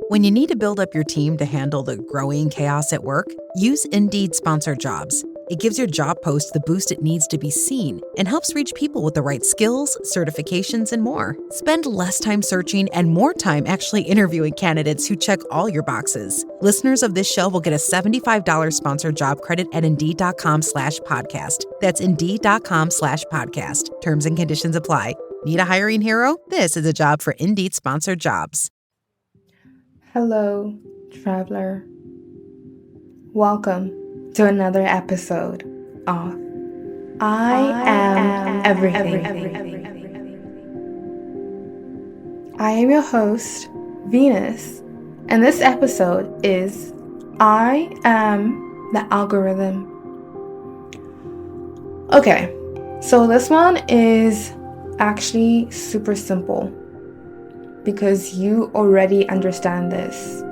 When you need to build up your team to handle the growing chaos at work, use Indeed Sponsored Jobs. It gives your job post the boost it needs to be seen and helps reach people with the right skills, certifications, and more. Spend less time searching and more time actually interviewing candidates who check all your boxes. Listeners of this show will get a $75 sponsored job credit at Indeed.com/podcast. That's Indeed.com/podcast. Terms and conditions apply. Need a hiring hero? This is a job for Indeed Sponsored Jobs. Hello, traveler. Welcome to another episode of I Am Everything. I am your host, Venus, and this episode is I Am the Algorithm. Okay, so this one is actually super simple because you already understand this.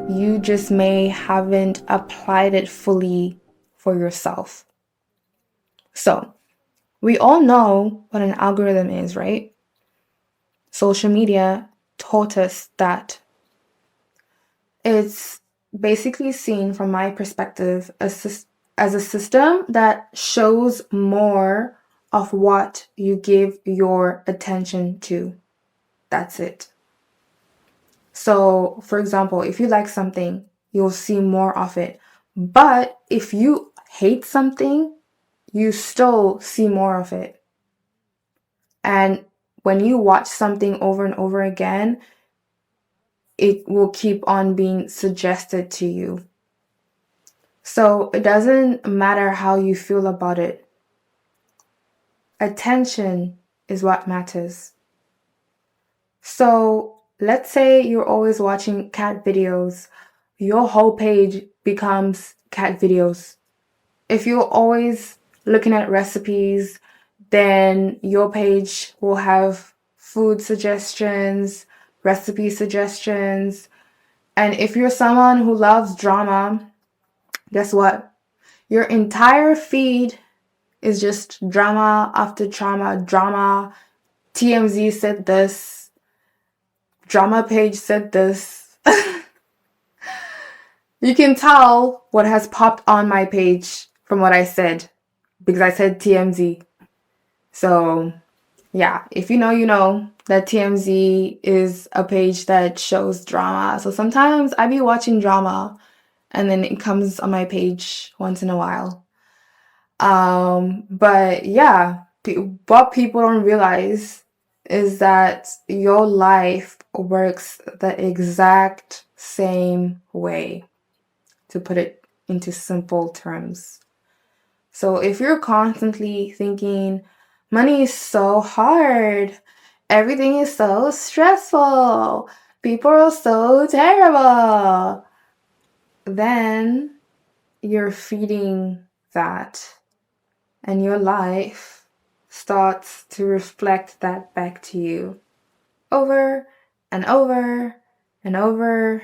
You just haven't applied it fully for yourself. So, we all know what an algorithm is, right? Social media taught us that. It's basically seen from my perspective as a system that shows more of what you give your attention to. That's it. So, for example, if you like something, you'll see more of it. But if you hate something, you still see more of it. And when you watch something over and over again, it will keep on being suggested to you. So it doesn't matter how you feel about it. Attention is what matters. So let's say you're always watching cat videos. Your whole page becomes cat videos. If you're always looking at recipes, then your page will have food suggestions, recipe suggestions. And if you're someone who loves drama, guess what? Your entire feed is just drama after drama. TMZ said this. Drama page said this. You can tell what has popped on my page from what I said because I said TMZ. So, yeah, if you know that TMZ is a page that shows drama. So sometimes I be watching drama and then it comes on my page once in a while. But yeah, what people don't realize is that your life works the exact same way, to put it into simple terms. So if you're constantly thinking, money is so hard, everything is so stressful, people are so terrible, then you're feeding that. And your life starts to reflect that back to you over and over and over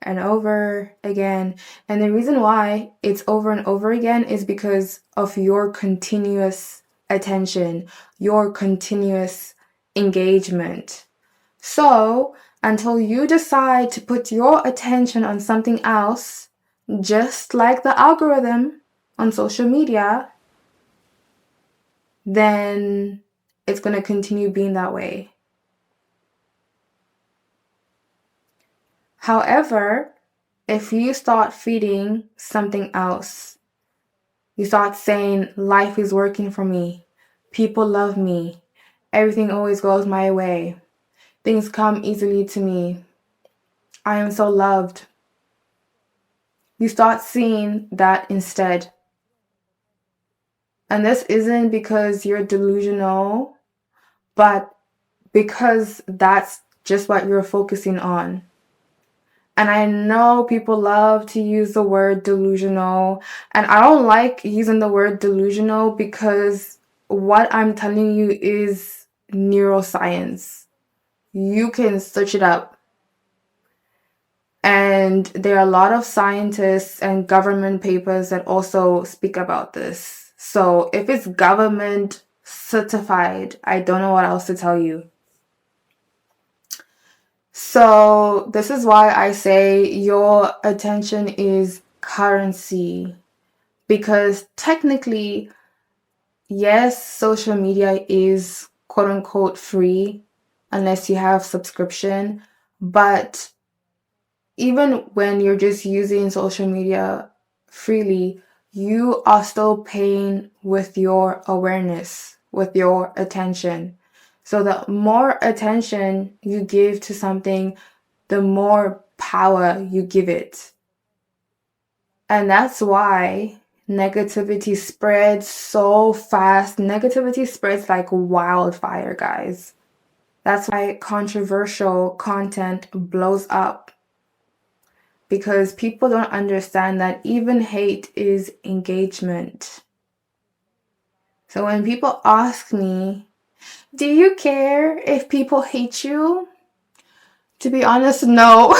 and over again. And the reason why it's over and over again is because of your continuous attention, your continuous engagement. So until you decide to put your attention on something else, just like the algorithm on social media, then it's going to continue being that way. However, if you start feeding something else, you start saying, life is working for me, people love me, everything always goes my way, things come easily to me, I am so loved. You start seeing that instead. And this isn't because you're delusional, but because that's just what you're focusing on. And I know people love to use the word delusional, and I don't like using the word delusional because what I'm telling you is neuroscience. You can search it up. And there are a lot of scientists and government papers that also speak about this. So if it's government certified, I don't know what else to tell you. So this is why I say your attention is currency. Because technically, yes, social media is quote unquote free unless you have subscription. But even when you're just using social media freely, you are still paying with your awareness, with your attention. So the more attention you give to something, the more power you give it. And that's why negativity spreads so fast. Negativity spreads like wildfire, guys. That's why controversial content blows up. Because people don't understand that even hate is engagement. So when people ask me, do you care if people hate you? To be honest, no.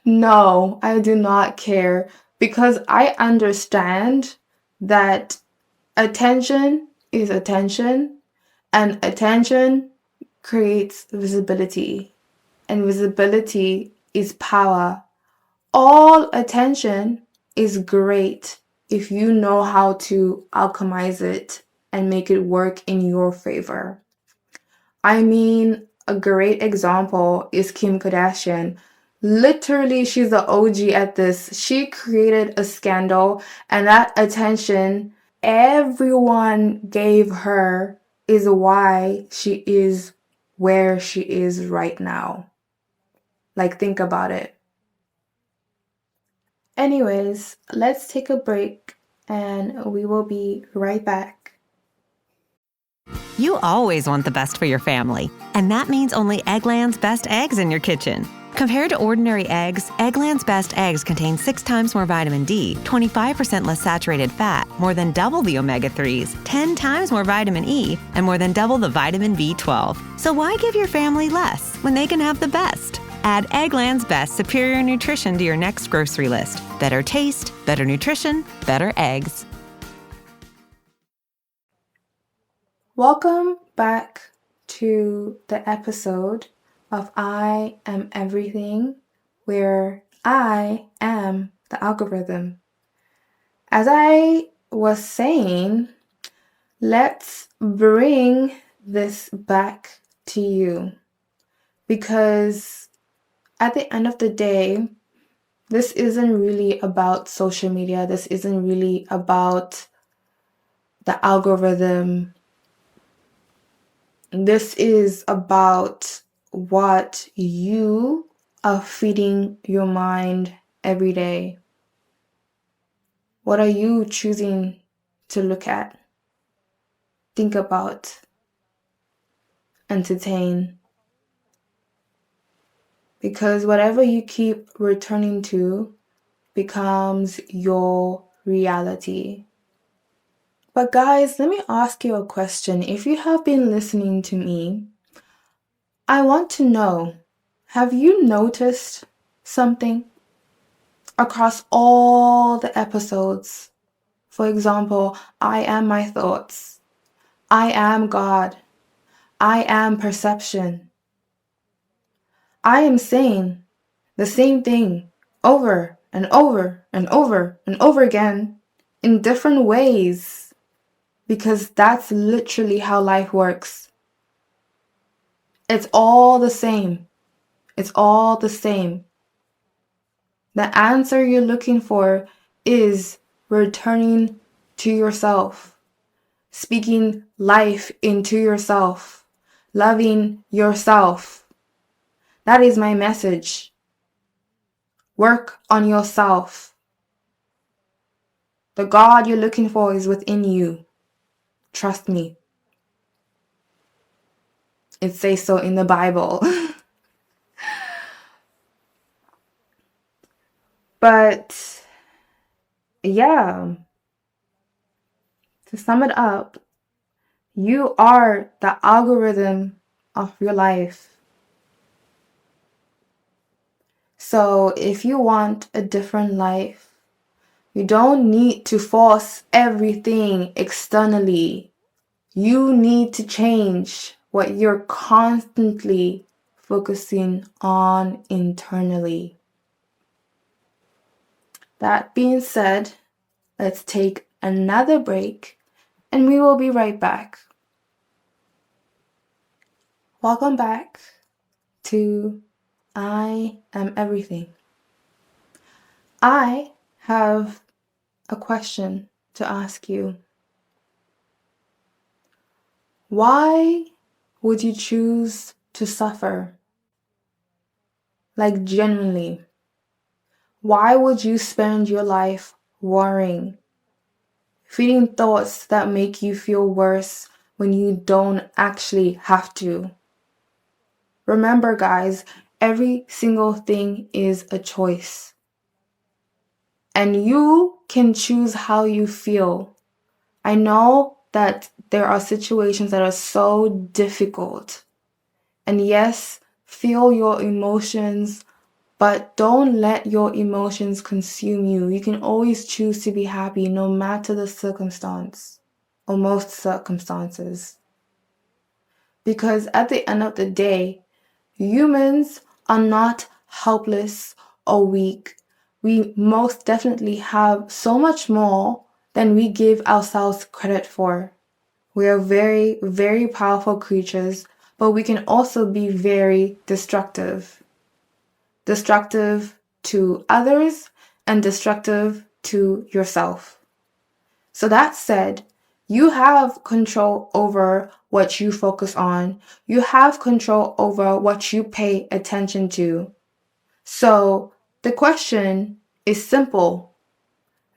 No, I do not care, because I understand that attention is attention, and attention creates visibility, and visibility is power. All attention is great if you know how to alchemize it and make it work in your favor. I mean, a great example is Kim Kardashian. Literally, she's the OG at this. She created a scandal, and that attention everyone gave her is why she is where she is right now. Like, think about it. Anyways, let's take a break and we will be right back. You always want the best for your family, and that means only Eggland's Best Eggs in your kitchen. Compared to ordinary eggs, Eggland's Best Eggs contain 6 times more vitamin D, 25% less saturated fat, more than double the omega-3s, 10 times more vitamin E, and more than double the vitamin B12. So why give your family less when they can have the best? Add Eggland's Best Superior Nutrition to your next grocery list. Better taste, better nutrition, better eggs. Welcome back to the episode of I Am Everything, where I am the algorithm. As I was saying, let's bring this back to you, because at the end of the day, this isn't really about social media. This isn't really about the algorithm. This is about what you are feeding your mind every day. What are you choosing to look at, think about, entertain? Because whatever you keep returning to becomes your reality. But guys, let me ask you a question. If you have been listening to me, I want to know, have you noticed something across all the episodes? For example, I am my thoughts. I am God. I am perception. I am saying the same thing over and over and over and over again in different ways, because that's literally how life works. It's all the same. It's all the same. The answer you're looking for is returning to yourself, speaking life into yourself, loving yourself. That is my message. Work on yourself. The God you're looking for is within you. Trust me. It says so in the Bible. But yeah, to sum it up, you are the algorithm of your life. So if you want a different life, you don't need to force everything externally. You need to change what you're constantly focusing on internally. That being said, let's take another break and we will be right back. Welcome back to I Am Everything. I have a question to ask you. Why would you choose to suffer? Like genuinely. Why would you spend your life worrying, feeding thoughts that make you feel worse when you don't actually have to? Remember, guys, every single thing is a choice. And you can choose how you feel. I know that there are situations that are so difficult. And yes, feel your emotions, but don't let your emotions consume you. You can always choose to be happy no matter the circumstance, or most circumstances. Because at the end of the day, humans are not helpless or weak. We most definitely have so much more than we give ourselves credit for. We are very, very powerful creatures, but we can also be very destructive. Destructive to others and destructive to yourself. So that said, you have control over what you focus on. You have control over what you pay attention to. So the question is simple.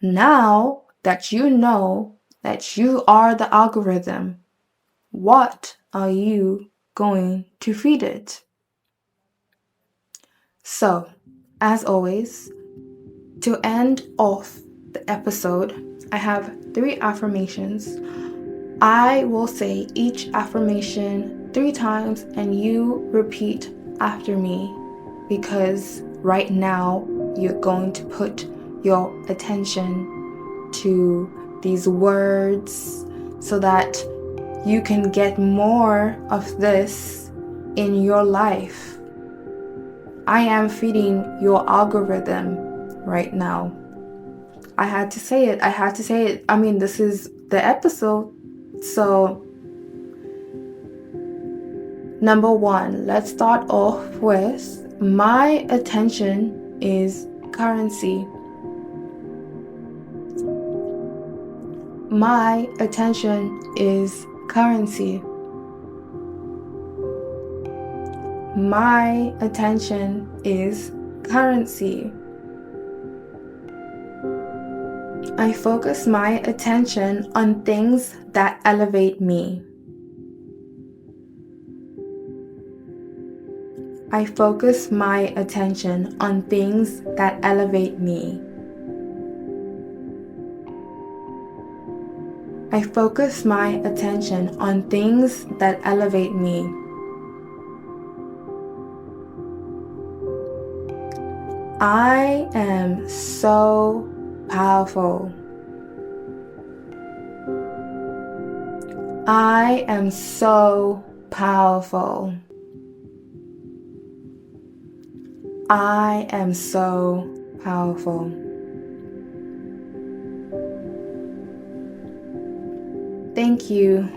Now that you know that you are the algorithm, what are you going to feed it? So, as always, to end off the episode, I have 3 affirmations. I will say each affirmation 3 times and you repeat after me, because right now you're going to put your attention to these words so that you can get more of this in your life. I am feeding your algorithm right now. I had to say it. I mean, this is the episode. So, number 1, let's start off with my attention is currency. My attention is currency. My attention is currency. I focus my attention on things that elevate me. I focus my attention on things that elevate me. I focus my attention on things that elevate me. I am so powerful. I am so powerful. I am so powerful. Thank you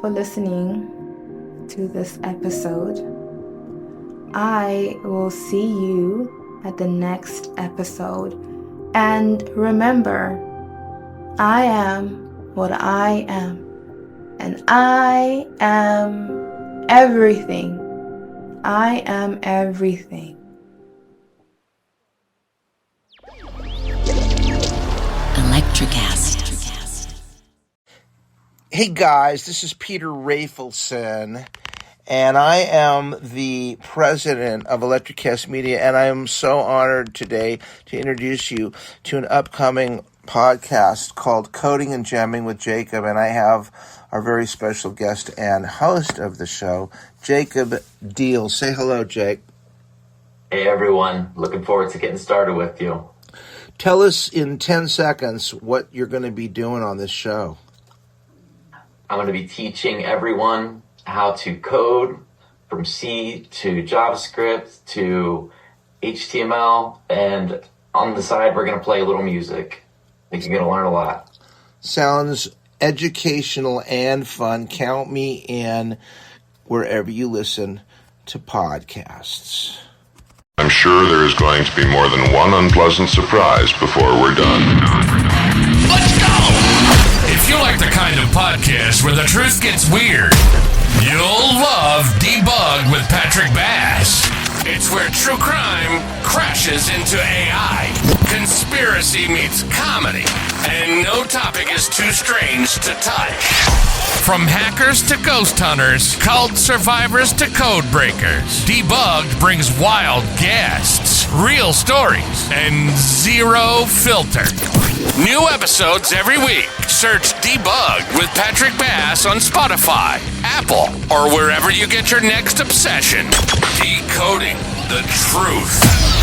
for listening to this episode. I will see you at the next episode. And remember, I am what I am. And I am everything. I am everything. Electricast. Hey guys, this is Peter Rafelson, and I am the president of Electricast Media, and I am so honored today to introduce you to an upcoming podcast called Coding and Jamming with Jacob, and I have our very special guest and host of the show, Jacob Deal. Say hello, Jake. Hey everyone, looking forward to getting started with you. Tell us in 10 seconds what you're going to be doing on this show. I'm going to be teaching everyone how to code, from C to JavaScript to HTML, and on the side, we're going to play a little music. I think you're going to learn a lot. Sounds educational and fun. Count me in wherever you listen to podcasts. I'm sure there is going to be more than one unpleasant surprise before we're done. Let's go! If you like the kind of podcast where the truth gets weird, you'll love Debug with Patrick Bass. It's where true crime crashes into AI, conspiracy meets comedy, and no topic is too strange to touch. From hackers to ghost hunters, cult survivors to code breakers, Debugged brings wild guests, real stories, and zero filter. New episodes every week. Search Debugged with Patrick Bass on Spotify, Apple, or wherever you get your next obsession. Decoding the truth.